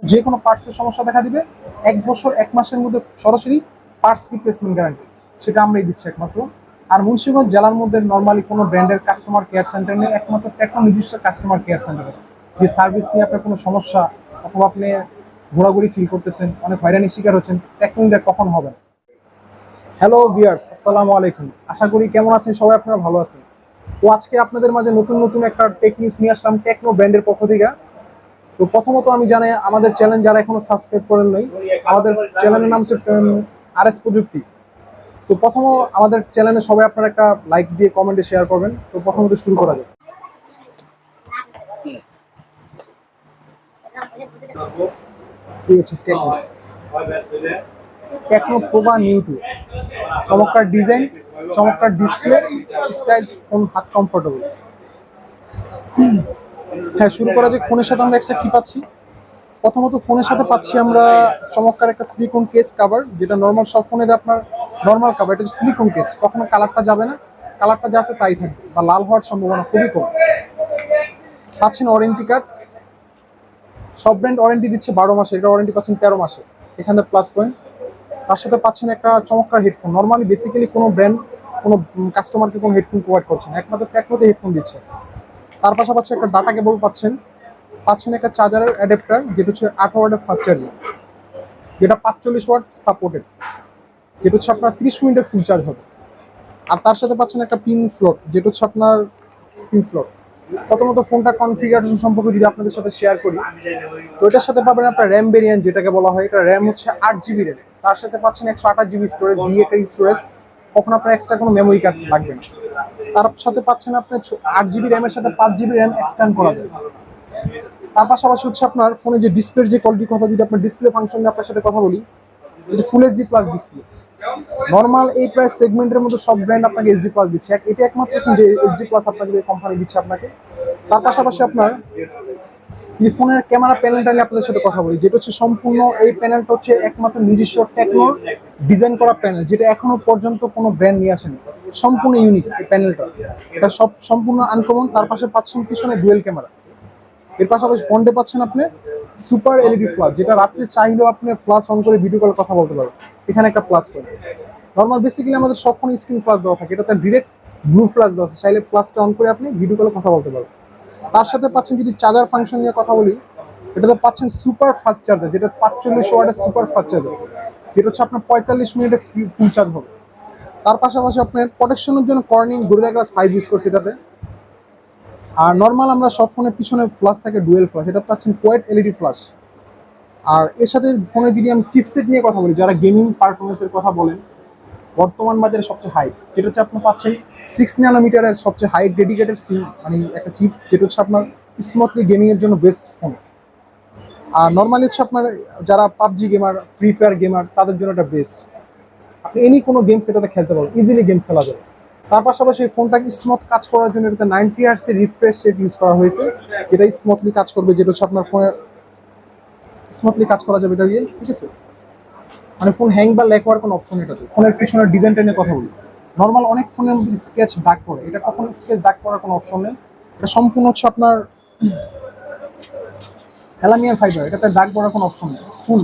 যে কোনো পার্টসের সমস্যা দেখা দিবে 1 বছর 1 মাসের মধ্যে সরাসরি পার্টস রিপ্লেসমেন্ট গ্যারান্টি, সেটা আমরাই দিচ্ছি একমাত্র। আর মুন্সিগঞ্জ জেলার মধ্যে নর্মালি কোনো ব্র্যান্ডের কাস্টমার কেয়ার সেন্টার নেই, একমাত্র টেকনো নিজস্ব কাস্টমার কেয়ার সেন্টার আছে। যে সার্ভিস নিয়ে আপনার কোনো সমস্যা অথবা আপনি ঘোরাঘুরি ফিল করতেছেন, অনেক হয়রানির শিকার হচ্ছেন, টেকনো ইন্ডিয়া কখন হবে। হ্যালো ভিউয়ার্স, আসসালামু আলাইকুম। আশা করি কেমন আছেন সবাই, আপনারা ভালো আছেন। তো আজকে আপনাদের মাঝে নতুন নতুন একটা টেক নিউজ নিয়ে আসলাম টেকনো ব্র্যান্ডের পক্ষ থেকে। তো প্রথমত আমি জানাই আমাদের চ্যানেল যারা এখনো সাবস্ক্রাইব করেন নাই, আমাদের চ্যানেলের নাম হচ্ছে RS প্রযুক্তি। তো প্রথম আমাদের চ্যানেলে সবাই আপনারা একটা লাইক দিয়ে কমেন্টে শেয়ার করবেন। তো প্রথমত শুরু করা যাক। এই হচ্ছে টেকনো টেকনো পোভা নিউ 2, চমৎকার ডিজাইন, চমৎকার ডিসপ্লে, স্টাইলস ফোন, হাত কমফোর্টেবল। হ্যাঁ, শুরু করা যাক। ফোনের সাথে আমরা এক্সট্রা কি পাচ্ছি? প্রথমত ফোনের সাথে পাচ্ছি আমরা চমৎকার একটা সিলিকন কেস কাভার, যেটা নর্মাল সব ফোনে আপনার নর্মাল কাভার, এটা সিলিকন কেস, কখনো কালারটা যাবে না, কালারটা যা আছে তাই থাকবে বা লাল হওয়ার সম্ভাবনা খুবই কম। পাচ্ছেন ওয়ারেন্টি কার্ড, সব ব্র্যান্ড ওয়ারেন্টি দিচ্ছে 12 মাসে, এটা ওয়ারেন্টি পাচ্ছেন 13 মাসে, এখানে প্লাস পয়েন্ট। তার সাথে পাচ্ছেন একটা চমৎকার হেডফোন। নর্মালি বেসিক্যালি কোনো ব্র্যান্ড কোনো কাস্টমারকে কোনো হেডফোন প্রোভাইড করছে না, একমাত্র টেকনোতে হেডফোন দিচ্ছে। তার পাশাপাশি একটা ডাটা কেবল পাচ্ছেন, পাচ্ছেন একটা চার্জারের অ্যাডাপ্টার, যেটা হচ্ছে 8 ওয়াটের ফাস্ট চার্জিং, যেটা 45 ওয়াট সাপোর্টেড, যেটা হচ্ছে আপনার 30 মিনিটের ফুল চার্জ হবে। আর তার সাথে পাচ্ছেন একটা পিন স্লট, যেটা হচ্ছে আপনার পিন স্লট। প্রথমত ফোনটা কনফিগারেশন সম্পর্কে যদি আপনাদের সাথে শেয়ার করি, তো এটার সাথে পাবেন আপনার র্যাম ভেরিয়েন্ট, যেটাকে বলা হয়, এটা র্যাম হচ্ছে 8 GB র্যাম। তার সাথে পাচ্ছেন 128 GB স্টোরেজ, একটা স্টোরেজ, কখন আপনার এক্সট্রা কোনো মেমোরি কার্ড লাগবে না। তার সাথে পাচ্ছেন আপনার 8 GB র্যামের সাথে 5 GB র্যাম এক্সটেন্ড করা যায়। তার পাশাপাশি হচ্ছে আপনার ফোনে যে ডিসপ্লের যে কোয়ালিটির কথা, যদি আপনার ডিসপ্লে ফাংশন নিয়ে আপনার সাথে কথা বলি, এটা full HD plus display. Normal এই প্রাইস সেগমেন্টের মধ্যে সব ব্র্যান্ড আপনাকে এইচডি প্লাস দিচ্ছে, এটা একমাত্র যে এইচডি প্লাস আপনাকে কোম্পানি দিচ্ছে আপনাকে। তার পাশাপাশি আপনার এই ফোনের ক্যামেরা প্যানেলটা নিয়ে আপনাদের সাথে কথা বলি, যেটা হচ্ছে সম্পূর্ণ এই প্যানেলটা হচ্ছে একমাত্র নিজস্ব টেকনোর ডিজাইন করা প্যানেল, যেটা এখনো পর্যন্ত কোনো ব্র্যান্ড নিয়ে আসেনি। সম্পূর্ণ ইউনিক এই প্যানেলটা, এটা সব সম্পূর্ণ আনকমন। তার পাশে পাচ্ছেন পিছনে ডুয়েল ক্যামেরা। এর পাশাপাশি ফোনটা পাচ্ছেন আপনি সুপার এলইডি ফ্ল্যাশ, যেটা রাত্রে চাইলেও আপনি ফ্ল্যাশ অন করে ভিডিও কলে কথা বলতে পারবেন, এখানে একটা প্লাস পয়েন্ট। নর্মাল বেসিক্যালি আমাদের সব ফোনে স্ক্রিন ফ্ল্যাশ দেওয়া থাকে, এটাতে ডিরেক্ট ব্লু ফ্ল্যাশ দেওয়া আছে, চাইলে ফ্ল্যাশটা অন করে আপনি ভিডিও কলে কথা বলতে পারবেন। তার সাথে পাচ্ছেন, যদি চার্জার ফাংশন নিয়ে কথা বলি, এটাতে পাচ্ছেন সুপার ফাস্ট চার্জার, যেটা 45 ওয়াটের সুপার ফাস্ট চার্জার, যেটা হচ্ছে আপনার 45 মিনিটে ফুল চার্জ হবে। তার পাশাপাশি আপনার প্রোটেকশনের জন্য কর্নিং গরিলা গ্লাস 5 ইউজ করছে এটাতে। আর নর্মাল আমরা সব ফোনের পিছনে ফ্ল্যাশ থাকে ডুয়েল ফ্ল্যাশ, এটা পাচ্ছেন কোয়েট এলইডি ফ্ল্যাশ। আর এর সাথে ফোনে যদি আমি চিপসেট নিয়ে কথা বলি, যারা গেমিং পারফরমেন্সের কথা বলেন, বর্তমান বাজারে সবচেয়ে হাই, যেটা হচ্ছে আপনি পাচ্ছেন 6 ন্যানোমিটারের সবচেয়ে হাই ডেডিকেটেড সিম, মানে একটা চিপ, যেটা হচ্ছে আপনার স্মুথলি গেমিং এর জন্য বেস্ট ফোন। আর নর্মালি হচ্ছে আপনার যারা PUBG gamer, free fire gamer, তাদের জন্য এটা বেস্ট। আপনি এনি কোনো গেমস এটাতে খেলতে পারবেন, ইজিলি গেমস খেলা যাবে। তার পাশাপাশি এই ফোনটাকে স্মুথ কাজ করার জন্য এটাতে 90 হার্টজের রিফ্রেশ রেট ইউজ করা হয়েছে, যেটা স্মুথলি কাজ করবে, যেটা হচ্ছে আপনার ফোনের স্মুথলি কাজ করা যাবে এটা দিয়ে, ঠিক আছে। মানে ফোন হ্যাং বা ল্যাগ হওয়ার কোনো অপশন এটাতে। ফোনের পিছনের ডিজাইনটা নিয়ে কথা বলি, নর্মাল অনেক ফোনের মধ্যে স্কেচ দাগ পড়ে, এটা কখনো স্কেচ দাগ করার কোনো অপশন নেই। এটা সম্পূর্ণ হচ্ছে আপনার অ্যালামিনিয়াম ফাইবার, এটাতে দাগ পড়ার কোনো অপশন নেই, ফুল।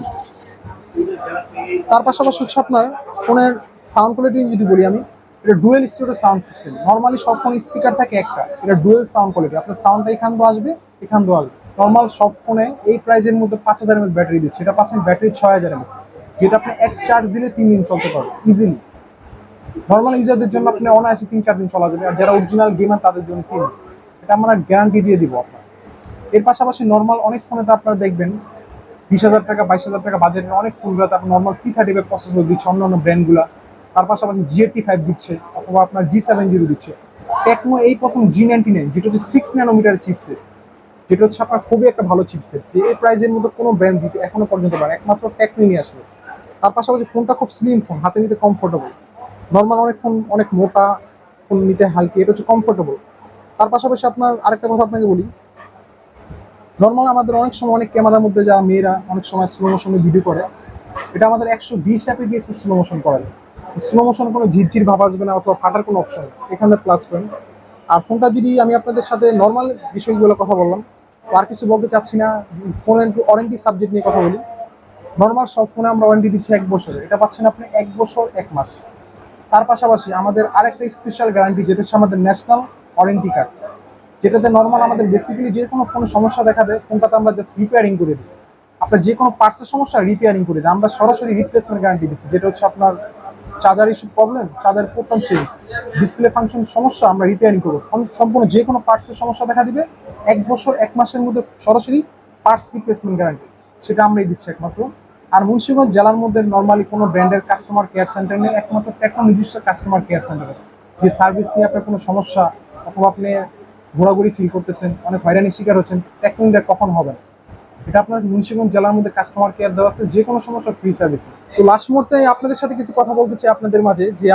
তার পাশাপাশি হচ্ছে আপনার ফোনের সাউন্ড কোয়ালিটি যদি বলি আমি, এটা dual stereo sound system. Normally সব ফোনে স্পিকার থাকে একটা, এটা ডুয়েল সাউন্ড কোয়ালিটি, আপনার সাউন্ডটা এখান দিয়ে আসবে, এখান দিয়ে আসবে। নর্মাল সব ফোনে এই প্রাইজের মধ্যে 5000 mAh ব্যাটারি দিচ্ছে, এটা পাচ্ছেন ব্যাটারি 6000 mAh, যেটা আপনি এক চার্জ দিলে 3 দিন চলতে পারবে ইজিলি। নর্মাল ইউজারদের জন্য আপনি অনায়াসে 3-4 দিন চলা যাবে, আর যারা অরিজিনাল গেমার তাদের জন্য 3 দিন, এটা আমরা গ্যারান্টি দিয়ে দিব আপনার। এর পাশাপাশি নর্মাল অনেক ফোনেতে আপনারা দেখবেন 20,000 টাকা 22,000 টাকা বাজেটের অনেক ফোনগুলোতে আপনার নর্মাল P35 প্রসেসর দিচ্ছে অন্যান্য ব্র্যান্ডগুলো। তার পাশাপাশি G85 দিচ্ছে অথবা আপনার G70 দিচ্ছে। টেকনো এই প্রথম G99, যেটা হচ্ছে 6 ন্যানোমিটার চিপসেট, যেটা হচ্ছে আপনার খুবই একটা ভালো চিপসেট, যে এই প্রাইজের মধ্যে কোনো ব্র্যান্ড দিতে এখনো পর্যন্ত পারে, একমাত্র টেকনো নিয়ে আসবে। তার পাশাপাশি ফোনটা খুব স্লিম ফোন, হাতে নিতে কমফোর্টেবল। নর্মাল অনেক ফোন অনেক মোটা, ফোন নিতে হালকা, এটা হচ্ছে কমফোর্টেবল। তার পাশাপাশি আপনার আরেকটা কথা আপনাকে বলি, নর্মাল আমাদের অনেক সময় অনেক ক্যামেরার মধ্যে যারা মেয়েরা অনেক সময় স্লো মোশনে ভিডিও করে, এটা আমাদের 120 fps স্লো মোশন করা যায়। স্লো মোশন কোনো ঝিরঝির ভাব আসবে না অথবা ফাটার কোনো অপশন, এখানে প্লাস পয়েন্ট। আর ফোনটা যদি আমি আপনাদের সাথে নর্মাল বিষয়গুলো কথা বললাম, তো আর কিছু বলতে চাচ্ছি না। ফোনের ওয়ারেন্টি সাবজেক্ট নিয়ে কথা বলি। নর্মাল সব ফোনে আমরা ওয়ারেন্টি দিচ্ছি 1 বছর, এটা পাচ্ছেন আপনি 1 বছর 1 মাস। তার পাশাপাশি আমাদের আরেকটা স্পেশাল গ্যারান্টি, যেটা হচ্ছে আমাদের ন্যাশনাল ওয়ারেন্টি কার্ড, যেটাতে নর্মাল আমাদের বেসিক্যালি যে কোনো ফোনে সমস্যা দেখা দেয়, ফোনটাতে আমরা জাস্ট রিপেয়ারিং করে দিই। আপনার যে কোনো পার্টসের সমস্যা রিপেয়ারিং করে দিই, আমরা সরাসরি রিপ্লেসমেন্ট গ্যারান্টি দিচ্ছি। যেটা হচ্ছে আপনার চার্জার ইস্যু প্রবলেম, চার্জার পোর্টন চেঞ্জ, ডিসপ্লে ফাংশন সমস্যা, আমরা রিপেয়ারিং করবো। ফোন সম্পূর্ণ যে কোনো পার্টসের সমস্যা দেখা দিবে, 1 বছর 1 মাসের মধ্যে সরাসরি পার্টস রিপ্লেসমেন্ট গ্যারান্টি, সেটা আমরাই দিচ্ছি একমাত্র। আর মুন্সিগঞ্জ জেলার মধ্যে নর্মালি কোনো ব্র্যান্ডের কাস্টমার কেয়ার সেন্টার নেই, একমাত্র টেকনো নিজস্ব কাস্টমার কেয়ার সেন্টার আছে। যে সার্ভিস নিয়ে আপনার কোনো সমস্যা অথবা আপনি ঘোরাঘুরি ফিল করতেছেন, অনেক হয়রানির শিকার হচ্ছেন, টেকনো ইন্ডিয়া কখন হবে না। এটা আপনার মুন্সিগঞ্জ জেলার মধ্যে কাস্টমার কেয়ার দেওয়া আছে, যে কোনো সমস্যা ফ্রি সার্ভিস। তো লাস্ট মুহূর্তে আপনাদের সাথে কিছু কথা বলতে চাই আপনাদের মাঝে, যে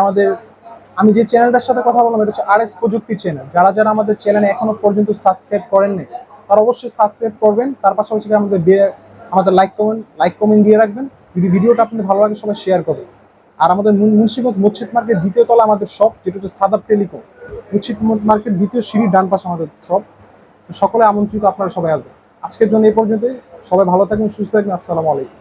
আমি যে চ্যানেলটার সাথে কথা বললাম, এটা হচ্ছে RS প্রযুক্তি চ্যানেল। যারা যারা আমাদের চ্যানেলে এখনো পর্যন্ত সাবস্ক্রাইব করেননি, তারা অবশ্যই সাবস্ক্রাইব করবেন। তার পাশাপাশি আমাদের লাইক কমেন্ট দিয়ে রাখবেন। যদি ভিডিওটা আপনাদের ভালো লাগে, সবাই শেয়ার করবেন। আর আমাদের মুন্সিগঞ্জ মসজিদ মার্কেট 2য় তলা আমাদের শপ, যেটা হচ্ছে সাদাব টেলিকম। মসজিদ মার্কেট 2য় সিঁড়ির ডান পাশে আমাদের শপ। সকলে আমন্ত্রিত, আপনারা সবাই আসবেন। আজকের জন্য এই পর্যন্তই। সবাই ভালো থাকবেন, সুস্থ থাকবেন। আসসালামু আলাইকুম।